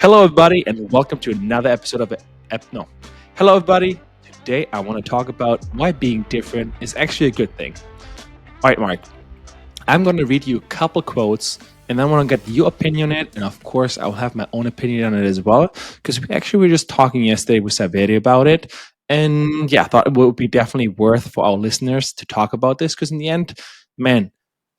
Hello, everybody, and welcome to another episode of no. Hello, everybody. Today, I want to talk about why being different is actually a good thing. All right, Mark. I'm going to read you a couple quotes, and then I want to get your opinion on it. And of course, I'll have my own opinion on it as well, because we actually were just talking yesterday with Saveri about it. And yeah, I thought it would be definitely worth for our listeners to talk about this, because in the end, man,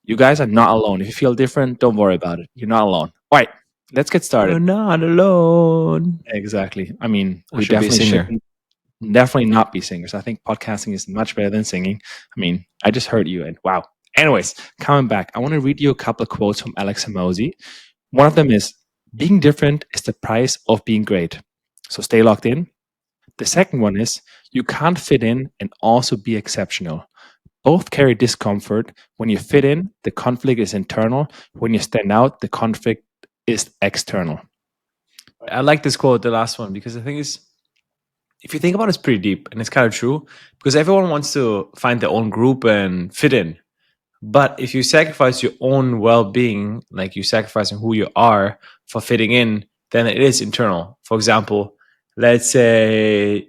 you guys are not alone. If you feel different, don't worry about it. You're not alone. All right, let's get started. You're not alone. Exactly. I mean, I we should be a definitely singer. should definitely not be singers. I think podcasting is much better than singing. I mean, I just heard you and wow. Anyways, coming back, I want to read you a couple of quotes from Alex Hamosi. One of them is being different is the price of being great. So stay locked in. The second one is you can't fit in and also be exceptional. Both carry discomfort. When you fit in, the conflict is internal. When you stand out, the conflict is external. I like this quote, the last one, because I think if you think about it, it's pretty deep and it's kind of true because everyone wants to find their own group and fit in. But if you sacrifice your own well being, like you're sacrificing who you are for fitting in, then it is internal. For example, let's say,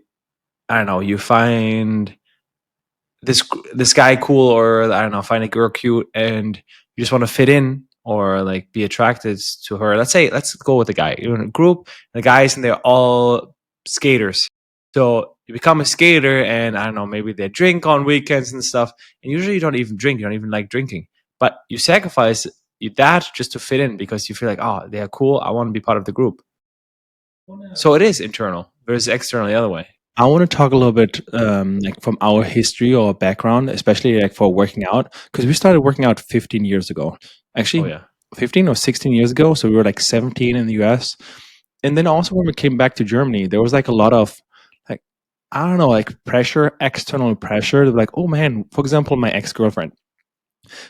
I don't know, you find this guy cool, or I don't know, find a girl cute, and you just want to fit in or like be attracted to her. Let's go with the guy. You're in a group, the guys, and they're all skaters. So you become a skater, and I don't know, maybe they drink on weekends and stuff. And usually you don't even drink. You don't even like drinking, but you sacrifice that just to fit in because you feel like, oh, they're cool. I want to be part of the group. So it is internal versus external the other way. I want to talk a little bit like from our history or background, especially like for working out, because we started working out 15 years ago. Actually, Oh yeah. 15 or 16 years ago. So we were like 17 in the US. And then also when we came back to Germany, there was like a lot of like, I don't know, like pressure, external pressure. Like, oh man, for example, my ex-girlfriend,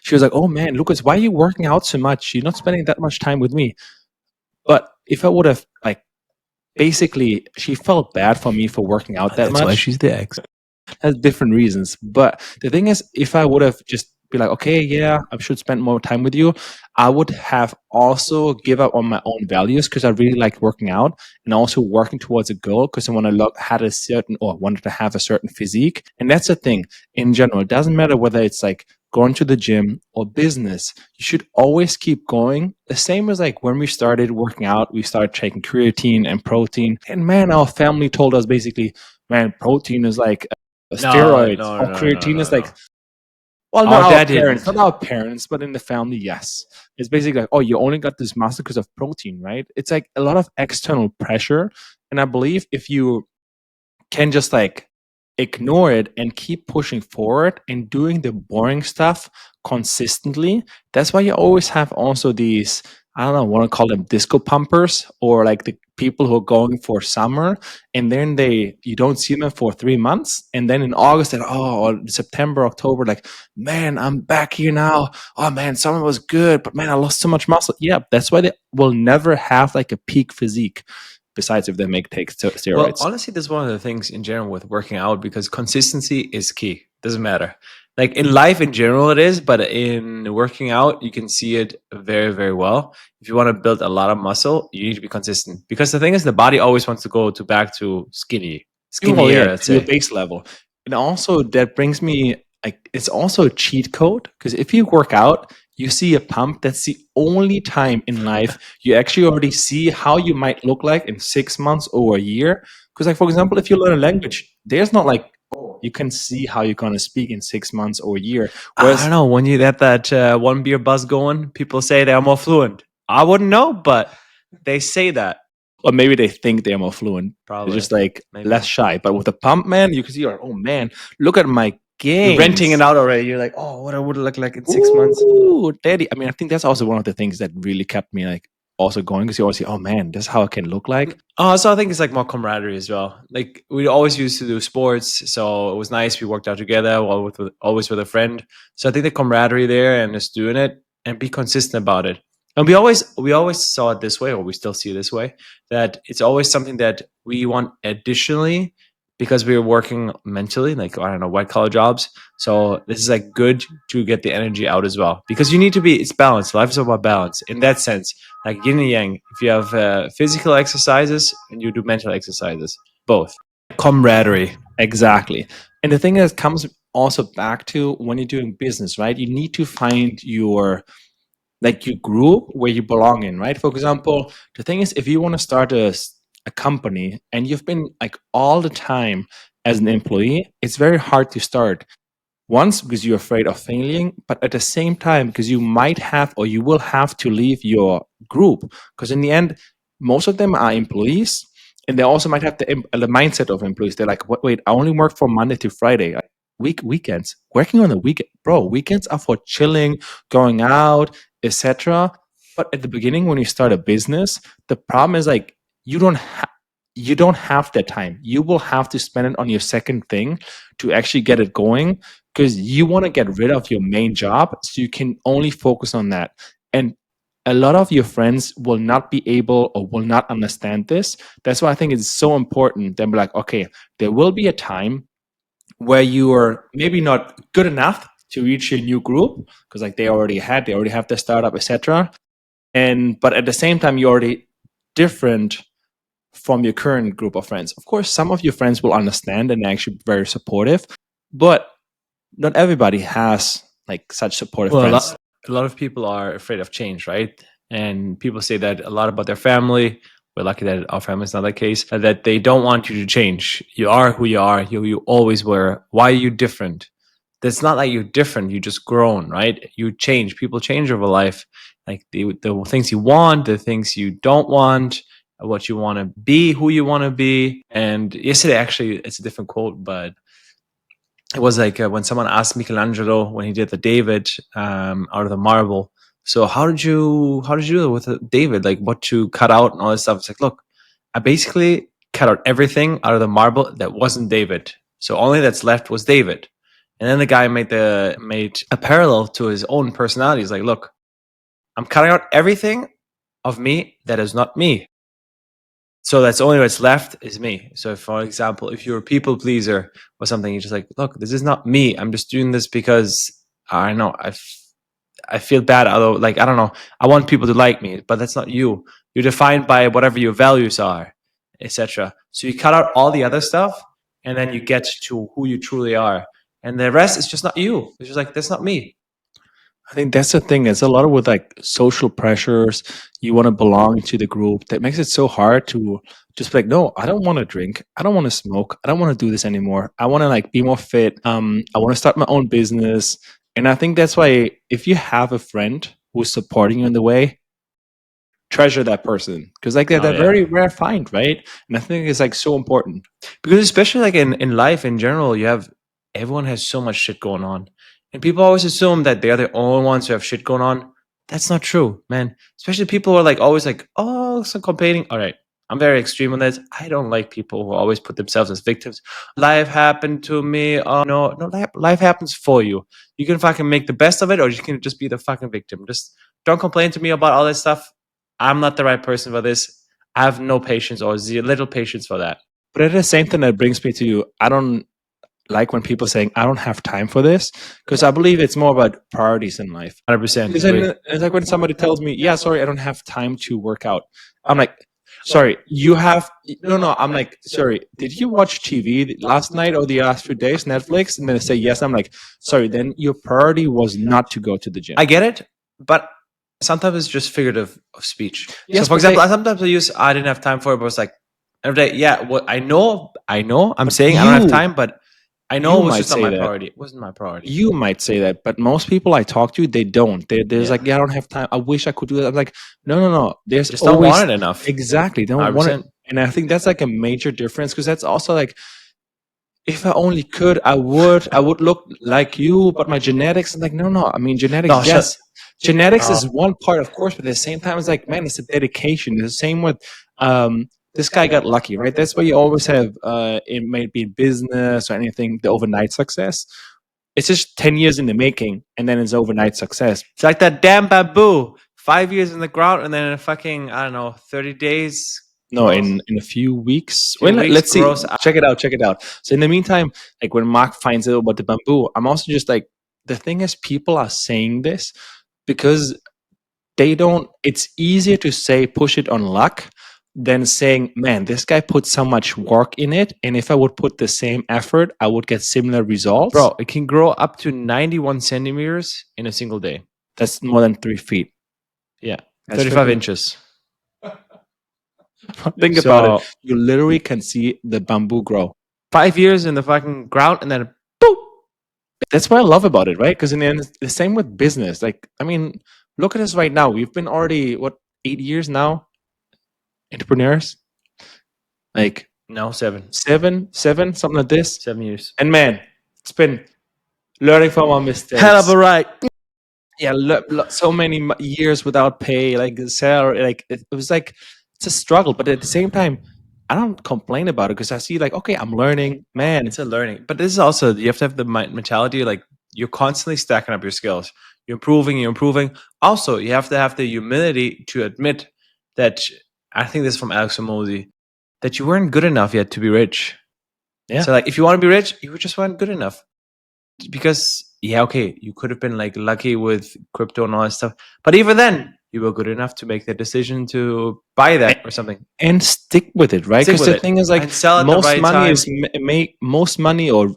she was like, oh man, Lucas, why are you working out so much? You're not spending that much time with me. But if I would have like, basically, she felt bad for me for working out that That's why much. she's the ex. Has different reasons. But the thing is, if I would have just be like, okay, yeah, I should spend more time with you, I would have also give up on my own values because I really like working out and also working towards a goal because I want to look had a certain or wanted to have a certain physique. And that's the thing in general. It doesn't matter whether it's like going to the gym or business. You should always keep going. The same as like when we started working out, we started taking creatine and protein. And man, our family told us basically, man, protein is like steroids or creatine is like, well, not Our our dad parents, didn't. not our parents, but in the family, yes. It's basically like, oh, you only got this muscle because of protein, right? It's like a lot of external pressure. And I believe if you can just like ignore it and keep pushing forward and doing the boring stuff consistently, that's why you always have also these, I don't know, I want to call them disco pumpers or like the people who are going for summer and then you don't see them for 3 months and then in August they're or September, October, like, man, I'm back here now. Oh man, summer was good, but man, I lost so much muscle. Yeah, that's why they will never have like a peak physique besides if they take Well, steroids. honestly, that's one of the things in general with working out because consistency is key. Doesn't matter. Like in life in general, it is, but in working out, you can see it very, very well. If you want to build a lot of muscle, you need to be consistent because the thing is, the body always wants to go to back to Oh skinnier, yeah, let's to your say. base level. And also that brings me like it's also a cheat code because if you work out, you see a pump, that's the only time in life you actually already see how you might look like in 6 months or a year. Because like for example, if you learn a language, there's not like, oh, you can see how you're gonna speak in 6 months or a year. I don't Whereas know. When you get that one beer buzz going, people say they are more fluent. I wouldn't know, but they say that. or maybe they think they're more fluent. They're Probably. just like Maybe. less shy. But with the pump, man, you can see like, oh man, look at my You're renting gains. it out already. You're like, oh, what I would look like in 6 months. Ooh, daddy. I mean, I think that's also one of the things that really kept me like also going because you always see, oh man, this is how I can look like. So I think it's like more camaraderie as well. Like we always used to do sports, so it was nice. We worked out together, always with a friend. So I think the camaraderie there and just doing it and be consistent about it. And we always saw it this way, or we still see it this way, that it's always something that we want additionally because we were working mentally, like, I don't know, white collar jobs. So this is like good to get the energy out as well, because you need to be, it's balance. Life is about balance in that sense, like yin and yang. If you have physical exercises and you do mental exercises, both. Camaraderie. Exactly. And the thing is, comes also back to when you're doing business, right? You need to find your like your group where you belong in, right? For example, the thing is, if you want to start a company and you've been like all the time as an employee, it's very hard to start. Once, because you're afraid of failing, but at the same time, because you might have or you will have to leave your group. Because in the end, most of them are employees, and they also might have the mindset of employees. They're like, wait, I only work from Monday to Friday. Weekends, working on the weekend, bro. Weekends are for chilling, going out, etc. But at the beginning, when you start a business, the problem is like you don't have that time. You will have to spend it on your second thing to actually get it going, because you want to get rid of your main job so you can only focus on that. And a lot of your friends will not be able or will not understand this. That's why I think it's so important. Then be like, okay, there will be a time where you are maybe not good enough to reach your new group, because like they already have the startup, etc. And but at the same time, you're already different from your current group of friends. Of course, some of your friends will understand and actually very supportive, but not everybody has like such supportive Well, friends. a lot of people are afraid of change, right? And people say that a lot about their family. We're lucky that our family is not that case, that they don't want you to change. You are who you are. You always were. Why are you different? That's not like you're different. You just grown, right? You change. People change over life. Like the things you want, the things you don't want, what you want to be, who you want to be. And yesterday, actually, it's a different quote, but it was like when someone asked Michelangelo when he did the David out of the marble. So how did you do it with the David? Like what to cut out and all this stuff. It's like, look, I basically cut out everything out of the marble that wasn't David. So only that's left was David. And then the guy made a parallel to his own personality. He's like, look, I'm cutting out everything of me that is not me. So that's only what's left is me. So, for example, if you're a people pleaser or something, you're just like, look, this is not me. I'm just doing this because I don't know. I feel bad. Although, like, I don't know. I want people to like me, but that's not you. You're defined by whatever your values are, etc. So you cut out all the other stuff, and then you get to who you truly are, and the rest is just not you. It's just like that's not me. I think that's the thing. It's a lot of with like social pressures. You want to belong to the group. That makes it so hard to just be like, no, I don't want to drink. I don't want to smoke. I don't want to do this anymore. I want to like be more fit. I want to start my own business. And I think that's why if you have a friend who's supporting you in the way, treasure that person, because like Oh they're yeah. very rare find, right? And I think it's like so important. Because especially like in life in general, you have everyone has so much shit going on. And people always assume that they're the only ones who have shit going on. That's not true, man. Especially people who are like always like, oh, some complaining. All right. I'm very extreme on this. I don't like people who always put themselves as victims. Life happened to me. Oh no, life happens for you. You can fucking make the best of it, or you can just be the fucking victim. Just don't complain to me about all this stuff. I'm not the right person for this. I have no patience or little patience for that. But at the same time, that brings me to I don't like when people saying I don't have time for this, because I believe it's more about priorities in life. 100% Because agree. then it's like when somebody tells me, "Yeah, sorry, I don't have time to work out." I'm like, "Sorry, you have no, no." I'm like, "Sorry, did you watch TV last night or the last few days, Netflix?" And then they say yes. I'm like, "Sorry, then your priority was not to go to the gym." I get it, but sometimes it's just figurative of speech. So, Yes, for but they, example, I sometimes I use I didn't have time for it, but it's like every day. Yeah, well, I know. I'm but saying I don't have time, but I know you it was might just not say my that. priority. It wasn't my priority. You might say that, but most people I talk to, they don't. There's Yeah, like, yeah, I don't have time. I wish I could do that. I'm like, no, no, no. There's just don't always want it enough. exactly. They don't want it, 100%. and I think that's like a major difference, because that's also like, if I only could, I would look like you, but my genetics. I'm like, no, no. I mean, genetics, No, shut. yes, genetics Uh, is one part, of course, but at the same time, it's like, man, it's a dedication. It's the same with, um, this guy got lucky, right? That's why you always have, it might be business or anything, the overnight success. It's just 10 years in the making, and then it's overnight success. it's like that damn bamboo. 5 years in the ground, and then in fucking I don't know, 30 days. No, in a few weeks. Few Well, weeks let's see. grows Check it out. Check it out. So in the meantime, like when Mark finds out about the bamboo, I'm also just like, the thing is, people are saying this because they don't. It's easier to say push it on luck than saying, man, this guy put so much work in it, and if I would put the same effort, I would get similar results. Bro, it can grow up to 91 centimeters in a single day. That's more than 3 feet. Yeah, That's 35 freaking- inches. Think about it. So You literally can see the bamboo grow. 5 years in the fucking ground, and then That's what I love about it, right? Because in the end, it's the same with business. Like, I mean, look at us right now. We've been already, what, 8 years now? Entrepreneurs? Like no, 7 something like this. 7 years. And man, it's been learning from our mistakes. Hell of a ride. Yeah, so many years without pay, like salary, like it was like, it's a struggle. But at the same time, I don't complain about it because I see like, okay, I'm learning, man. It's a learning, but this is also, you have to have the mentality like you're constantly stacking up your skills. You're improving. You're improving. Also, you have to have the humility to admit that, I think this is from Alex Hormozy, that you weren't good enough yet to be rich. Yeah. So like, if you want to be rich, you just weren't good enough. Because yeah, okay, you could have been like lucky with crypto and all that stuff, but even then, you were good enough to make the decision to buy that or something. And stick with it, right? Stick Because with the it. thing is, like, And sell at the most right money time. is most money or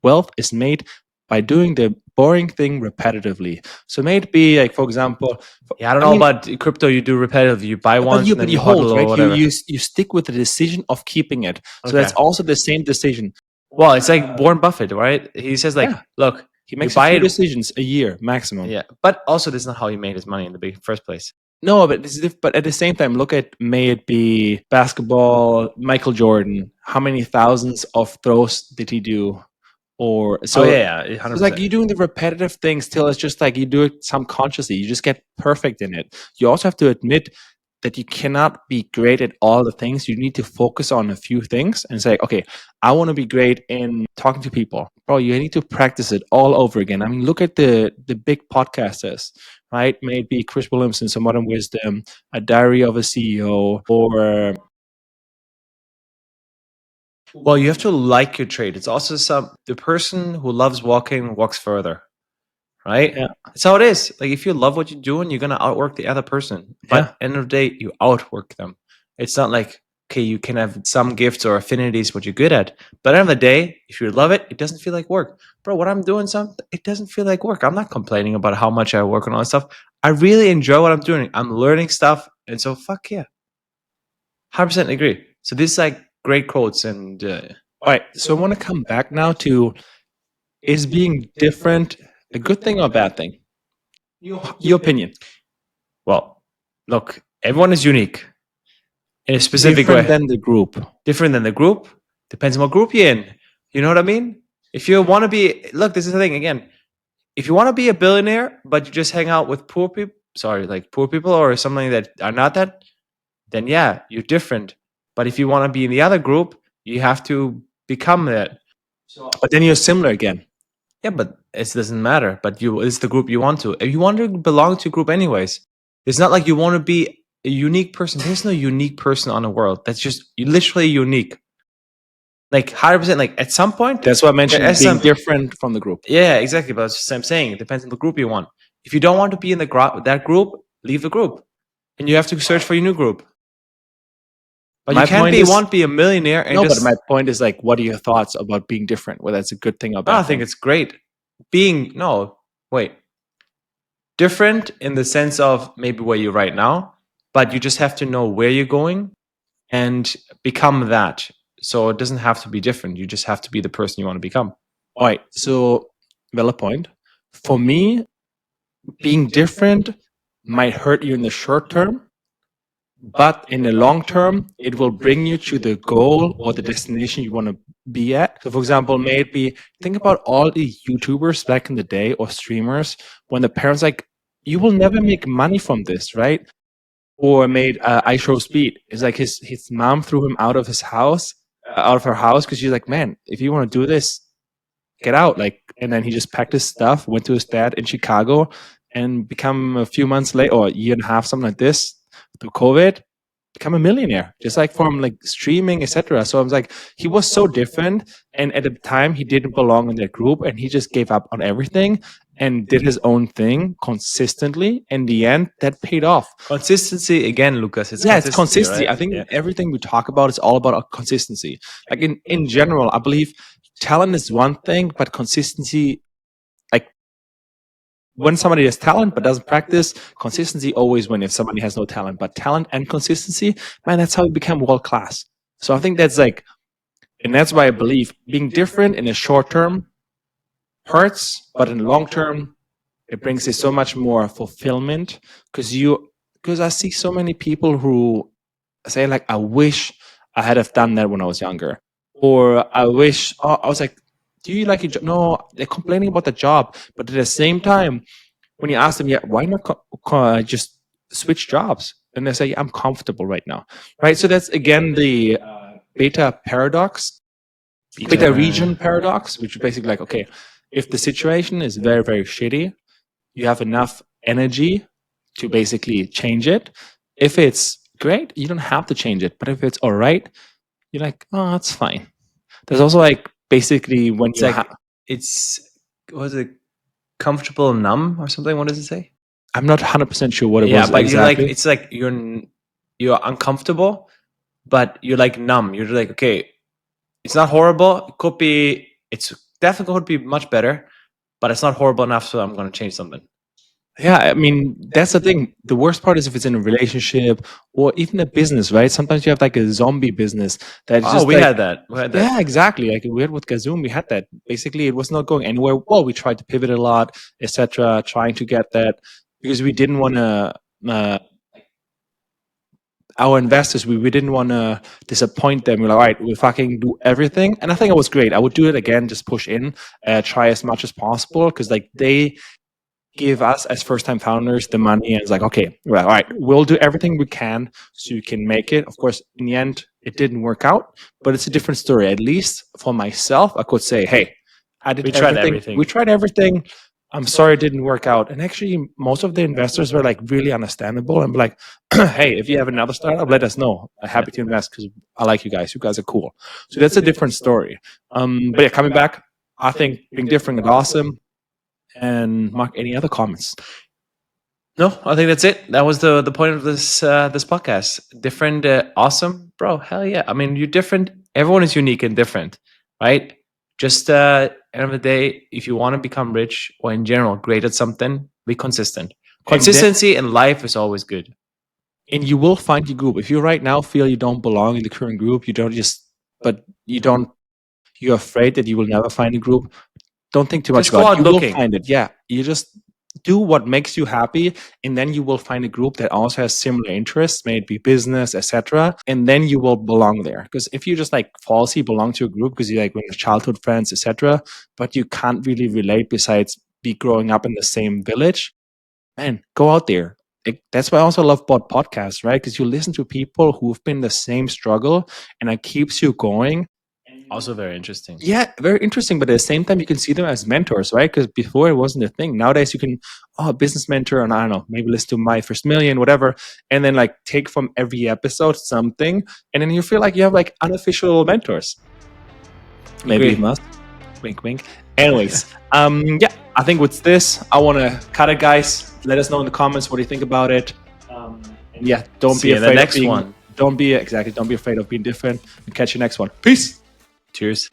wealth is made by doing the boring thing repetitively. So maybe, like, for example, Yeah, I don't know about crypto. You do repetitive. You buy once, and then you hold, or right? whatever. You stick with the decision of keeping it. So Okay. that's also the same decision. Well, it's like Warren Buffett, right? He says like, Yeah. look, He makes you buy a few it, decisions a year maximum. yeah, but also this is not how he made his money in the first place. No, but but at the same time, look at, may it be basketball, Michael Jordan. How many thousands of throws did he do? Or so, yeah, it's 100%. like you doing the repetitive things till it's just like you do it subconsciously. You just get perfect in it. You also have to admit that you cannot be great at all the things. You need to focus on a few things and say, okay, I want to be great in talking to people. Bro, you need to practice it all over again. I mean, look at the big podcasters, right? May it be Chris Williamson, Some Modern Wisdom, A Diary of a CEO, or Well, you have to like your trade. It's also the person who loves walking walks further, right? Yeah. That's how it is. Like if you love what you're doing, you're gonna outwork the other person. But Yeah. at the end of the day, you outwork them. It's not like, okay, you can have some gifts or affinities what you're good at, but at the end of the day, if you love it, it doesn't feel like work. Bro, what I'm doing, it doesn't feel like work. I'm not complaining about how much I work on all that stuff. I really enjoy what I'm doing. I'm learning stuff, and so fuck yeah, 100% agree. So this is like great quotes, and all right. So I want to come back now to, is being different a good thing or a bad thing? Your opinion. well, look, everyone is unique in a specific Different way. than the group. Different than the group. Depends on what group you're in. You know what I mean? If you want to be, look, this is the thing again. If you want to be a billionaire, but you just hang out with poor people, like poor people or something that are not that, then yeah, you're different. But if you want to be in the other group, you have to become that. But then you're similar again. Yeah, but it doesn't matter. But it's the group you want to. If you want to belong to a group anyways, it's not like you want to be a unique person. There's no unique person on the world. That's just literally unique. Like 100%. Like at some point, That's what I mentioned, there is being some- different from the group. yeah, exactly. But it's just, I'm saying it depends on the group you want. If you don't want to be in that group, leave the group, and you have to search for your new group. But My you can't point is- want to be a millionaire and No, just. but my point is, like, what are your thoughts about being different? Whether it's a good thing or bad I think thing? it's great. Different in the sense of maybe where you're right now, but you just have to know where you're going and become that. So it doesn't have to be different. You just have to be the person you want to become. All right. So, valid point. For me, being different might hurt you in the short term, but in the long term, it will bring you to the goal or the destination you want to be at. So, for example, maybe think about all the YouTubers back in the day or streamers when the parents like, you will never make money from this, right? Or made I Show Speed. It's like his mom threw him out of his house, out of her house, because she's like, man, if you want to do this, get out. Like, and then he just packed his stuff, went to his dad in Chicago, and become a few months later or a year and a half, something like this, through COVID, become a millionaire, just like from like streaming, etc. So I was like, he was so different, and at the time he didn't belong in that group, and he just gave up on everything and did his own thing consistently. In the end, that paid off. Consistency again, Lucas. It's Yeah, it's consistency, consistency. right? I think Yeah. everything we talk about is all about consistency. Like in general, I believe talent is one thing, but consistency, like when somebody has talent but doesn't practice, consistency always win if somebody has no talent. But talent and consistency, man, that's how you become world class. So I think that's like, and that's why I believe being different in the short term hurts, but in the long term, it brings you so much more fulfillment, because I see so many people who say like, I wish I had have done that when I was younger, or I wish, oh, I was like, do you like your job? No, they're complaining about the job, but at the same time, when you ask them, yeah, why not just switch jobs? And they say, I'm comfortable right now, right? So that's again the beta paradox, beta region paradox, which is basically like, okay, if the situation is very, very shitty, you have enough energy to basically change it. If it's great, you don't have to change it. But if it's all right, you're like, oh, that's fine. There's also like basically when It's you like it's was it comfortable numb or something? What does it say? I'm not 100% sure what it Yeah, was but you're like exactly. it's like you're uncomfortable, but you're like numb. You're like, okay, it's not horrible. It could be. It's definitely could be much better, but it's not horrible enough. So I'm going to change something. Yeah, I mean, that's the thing. The worst part is if it's in a relationship or even a business, right? Sometimes you have like a zombie business that's Oh, just we like, had that. We had that. yeah, exactly. Like we had with Gazoom, we had that. Basically, it was not going anywhere. Well, we tried to pivot a lot, etc., trying to get that because we didn't want to. Our investors, we didn't want to disappoint them. We're like, all right, we'll fucking do everything. And I think it was great. I would do it again, just push in, try as much as possible because like they give us as first time founders the money and it's like, okay, well, all right, we'll do everything we can so you can make it. Of course, in the end, it didn't work out, but it's a different story. At least for myself, I could say, hey, I did We tried everything. everything. We tried everything. I'm sorry it didn't work out. And actually, most of the investors were like really understandable and be like, hey, if you have another startup, let us know. I'm happy to invest because I like you guys. You guys are cool. So that's a different story. But yeah, coming back, I think being different is awesome. And Mark, any other comments? No, I think that's it. That was the point of this this podcast. Different, awesome, bro. Hell yeah! I mean, you're different. Everyone is unique and different, right? Just end of the day, if you want to become rich or in general great at something, be consistent. Consistency in life is always good. And you will find your group. If you right now feel you don't belong in the current group, you don't just, but you don't, you're afraid that you will never find a group. Don't think too much Just go about it. out You looking. will find it. Yeah, you just do what makes you happy, and then you will find a group that also has similar interests, may it be business, etc. And then you will belong there. Because if you just like falsely belong to a group because you like with your childhood friends, etc., but you can't really relate besides be growing up in the same village, man, go out there. That's why I also love podcasts, right? Because you listen to people who've been the same struggle, and it keeps you going. Also very interesting. Yeah, very interesting. But at the same time, you can see them as mentors, right? Because before it wasn't a thing. Nowadays, you can, oh, a business mentor, and I don't know, maybe listen to My First Million, whatever, and then like take from every episode something, and then you feel like you have like unofficial mentors. Maybe you must. Wink, wink. Anyways, yeah, I think with this, I want to cut it, guys. Let us know in the comments what do you think about it. And yeah, don't See be you in the afraid next of being. one. Don't be afraid of being different. And catch you next one. Peace. Cheers.